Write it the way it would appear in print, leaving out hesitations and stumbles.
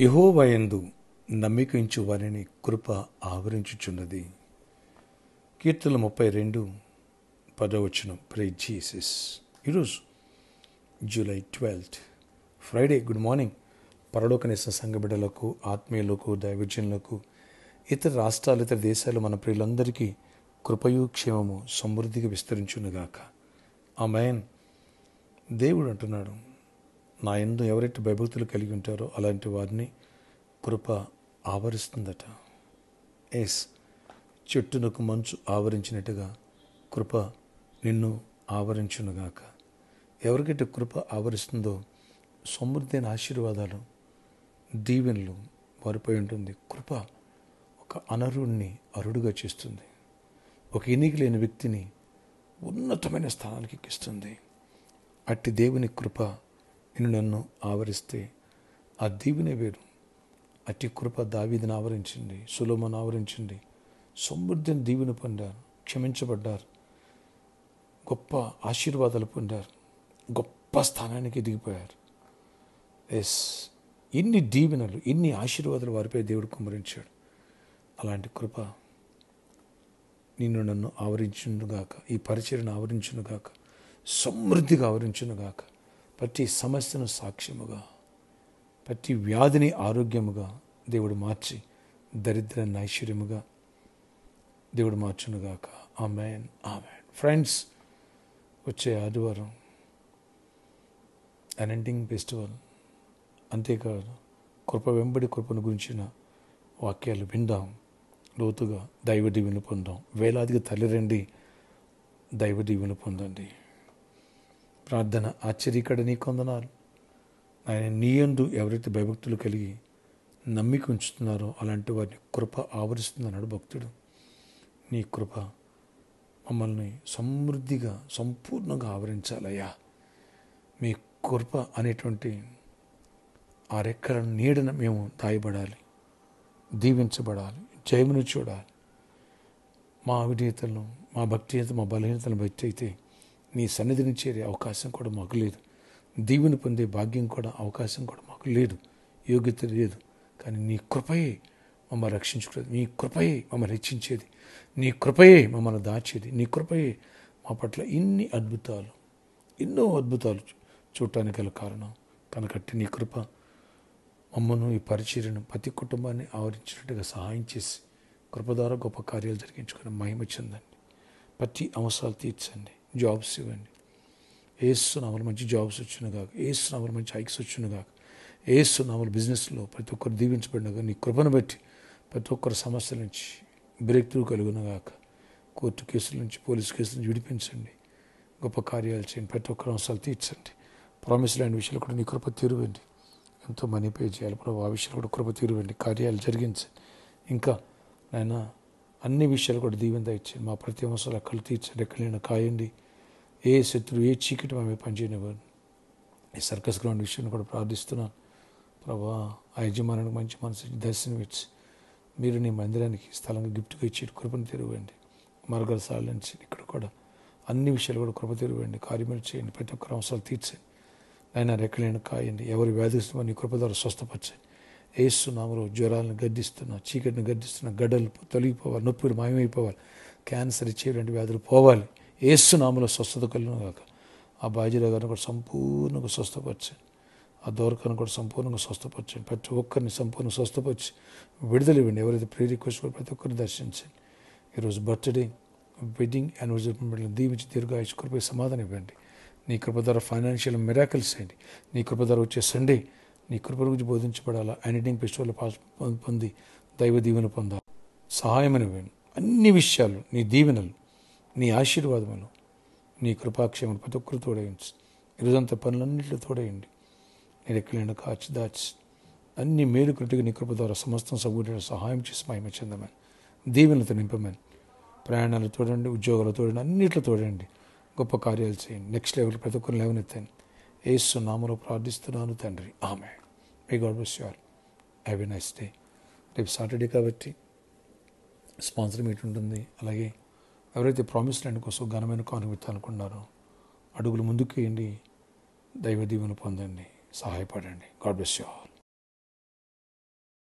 యెహోవాయందు నమ్మికించు వారిని కృప ఆవరించుచున్నది. కీర్తనలు 32:10. Praise Jesus. ఈరోజు జూలై 12 ఫ్రైడే. Good morning. పరలోకనేసిన సంఘ బిడ్డలకు, ఆత్మీయులకు, దైవజనులకు, ఇతర రాష్ట్రాలు, ఇతర దేశాలు మన ప్రియులందరికీ కృపయు క్షేమము సమృద్ధిగా విస్తరించునుగాక. ఆమేన్. దేవుడు అంటున్నాడు, నా యందు ఎవరైతే భయభక్తులు కలిగి ఉంటారో అలాంటి వారిని కృప ఆవరిస్తుందట. చెట్టునకు మంచు ఆవరించినట్టుగా కృప నిన్ను ఆవరించునుగాక. ఎవరికైతే కృప ఆవరిస్తుందో సమృద్ధి అయిన ఆశీర్వాదాలు, దీవెనలు వారిపై ఉంటుంది. కృప ఒక అనర్హుడిని అర్హుడుగా చేస్తుంది. ఒక ఎన్నిక లేని వ్యక్తిని ఉన్నతమైన స్థానానికి ఎక్కిస్తుంది. అట్టి దేవుని కృప నిన్ను నన్ను ఆవరిస్తే ఆ దీవెనే వేరు. అట్టి కృప దావీదును ఆవరించింది, సొలొమోను ఆవరించింది. సమృద్ధిని దీవెన పొందారు, క్షమించబడ్డారు, గొప్ప ఆశీర్వాదాలు పొందారు, గొప్ప స్థానానికి ఎదిగిపోయారు. ఇన్ని దీవెనలు, ఇన్ని ఆశీర్వాదాలు వారిపై దేవుడు కుమ్మరించాడు. అలాంటి కృప నిన్ను నన్ను ఆవరించునుగాక, ఈ పరిచర్యను ఆవరించునుగాక, సమృద్ధిగా ఆవరించునుగాక. ప్రతి సమస్యను సాక్ష్యముగా, ప్రతి వ్యాధిని ఆరోగ్యముగా దేవుడు మార్చి, దరిద్రాన్ని ఐశ్వర్యముగా దేవుడు మార్చునుగాక. ఆమేన్, ఆమేన్. ఫ్రెండ్స్, వచ్చే ఆదివారం అనాయింటింగ్ ఫెస్టివల్. అంతేకాదు, కృప వెంబడి కృపను గురించిన వాక్యాలు విందాం, లోతుగా దైవ దీవెనలు పొందాం. వేలాదిగా తల్లిరండి, దైవ దీవెనలు పొందండి. ప్రార్థన. ఆశ్చర్యకర నీ కొందనాలు ఆయన, నీ యందు ఎవరైతే భయభక్తులు కలిగి నమ్మిక ఉంచుతున్నారో అలాంటి వారిని కృప ఆవరిస్తుందన్నాడు భక్తుడు. నీ కృప మమ్మల్ని సమృద్ధిగా, సంపూర్ణంగా ఆవరించాలయ్యా. మీ కృప అనేటువంటి ఆ రెక్కల నీడన మేము దాయబడాలి, దీవించబడాలి, జయమును చూడాలి. మా అవిధేయతలను, మా భక్తిహీనత, మా బలహీనతలను బట్టి అయితే నీ సన్నిధిని చేరే అవకాశం కూడా మాకు లేదు. దీవెన పొందే భాగ్యం కూడా, అవకాశం కూడా మాకు లేదు, యోగ్యత లేదు. కానీ నీ కృపయే మమ్మల్ని రక్షించుకునేది, నీ కృపయే మమ్మల్ని హెచ్చించేది, నీ కృపయే మమ్మల్ని దాచేది, నీ కృపయే మా పట్ల ఇన్ని అద్భుతాలు, ఎన్నో అద్భుతాలు చూడటానికి గల కారణం. కనుకట్టి నీ కృప మమ్మను, ఈ పరిచర్యను, ప్రతి కుటుంబాన్ని ఆవరించినట్టుగా సహాయం చేసి కృప ద్వారా గొప్ప కార్యాలు జరిగించుకొని మహిమ చెందండి. ప్రతి అవసరాలు తీర్చండి, జాబ్స్ ఇవ్వండి. ఏసునామలు మంచి జాబ్స్ వచ్చునుగాక, ఏసునామలు మంచి హైక్స్ వచ్చునుగాక, ఏసునామలు బిజినెస్లో ప్రతి ఒక్కరు దీవించబడినగా. నీ కృపను బట్టి ప్రతి ఒక్కరి సమస్యల నుంచి బ్రేక్ త్రూ కలుగునుగాక. కోర్టు కేసుల నుంచి, పోలీసు కేసుల నుంచి విడిపించండి, గొప్ప కార్యాలు చేయండి, ప్రతి ఒక్కరి అవసరాలు తీర్చండి. ప్రామిస్ ల్యాండ్ విషయాలు కూడా నీ కృప తీరువండి. ఎంతో మనీ పే చేయాలి ప్రభు, ఆ విషయాలు కూడా కృప తీరువండి, కార్యాలు జరిగించండి. ఇంకా నాయన అన్ని విషయాలు కూడా దీవెన దయచేయండి. మా ప్రతి అవసరాలు అక్కలు తీర్చండి, ఎక్కడైనా కాయండి. ఏ శత్రువు, ఏ చీకటి మేము పనిచేయనివ్వండి. ఈ సర్కస్ గ్రౌండ్ విషయాన్ని కూడా ప్రార్థిస్తున్నాను ప్రభా. ఆ యజమానికి మంచి మనసు దర్శనం ఇచ్చి మీరు నీ మందిరానికి స్థలంగా గిఫ్ట్గా ఇచ్చి కృపను తెరవండి. మరగల సాలించండి. ఇక్కడ కూడా అన్ని విషయాలు కూడా కృప తెరవండి, కార్యములు చేయండి, ప్రతి ఒక్కరి అవసరాలు తీర్చండి. ఆయన రెక్కలైన కాయండి. ఎవరి వ్యాధిస్తున్నా నీ కృప ద్వారా స్వస్థపరచండి. ఏసునామములో జ్వరాలను గద్దిస్తున్నా, చీకటిని గద్దిస్తున్నా, గడ్డలు తొలగిపోవాలి, నొప్పులు మాయమైపోవాలి, క్యాన్సర్ ఇచ్చేటువంటి వ్యాధులు పోవాలి. ఏసునామములో స్వస్థత కలుగునుగాక. ఆ బాజీరావు గారిని కూడా సంపూర్ణంగా స్వస్థపరచండి. ఆ దోరకాన్ని కూడా సంపూర్ణంగా స్వస్థపరచండి. ప్రతి ఒక్కరిని సంపూర్ణంగా స్వస్థపరిచి విడుదల ఇవ్వండి. ఎవరైతే ప్రే రిక్వెస్ట్ కూడా ప్రతి ఒక్కరిని దర్శించండి. ఈరోజు బర్త్డే, వెడ్డింగ్ యానివర్సరీ దీవించి దీర్ఘాయుష్ కృప సమాధానం ఇవ్వండి. నీ కృప ద్వారా ఫైనాన్షియల్ మిరాకిల్స్ చేయండి. నీ కృప ద్వారా వచ్చే సండే నీ కృప గురించి బోధించబడాలా. అనాయింటింగ్ ఫెస్టివల్ పొంది దైవ దీవెన పొందాలి. సహాయం ఇవ్వండి. అన్ని విషయాలు నీ దీవెనలు, నీ ఆశీర్వాదములు, నీ కృపాక్షేమలు ప్రతి ఒక్కరు తోడేయండి. ఈరోజంతా పనులన్నింటిలో తోడేయండి. నేను ఎక్కడైనా కాచి దాచి అన్ని మేలు కృతిగా నీ కృప ద్వారా సమస్తం సభ్యులను సహాయం చేసి మహిమ చెందమని, దీవెనలతో నింపమని. ప్రయాణాలు తోడండి, ఉద్యోగాలు తోడండి, అన్నింటిలో తోడండి, గొప్ప కార్యాలు చేయండి. నెక్స్ట్ లెవెల్ ప్రతి ఒక్కరు లేవనెత్తండి. యేసు నామములో ప్రార్థిస్తున్నాను తండ్రి, ఆమేన్. May God bless you all. Have a nice day. రేపు సాటర్డే కాబట్టి స్పాన్సర్ మీట్ ఉంటుంది. అలాగే ఎవరైతే ప్రామిస్ ల్యాండ్ కోసం ఘనమైన కానుక అనుకున్నారో అడుగులు ముందుకు వేయండి, దైవ దీవెన పొందండి, సహాయపడండి. God bless you all.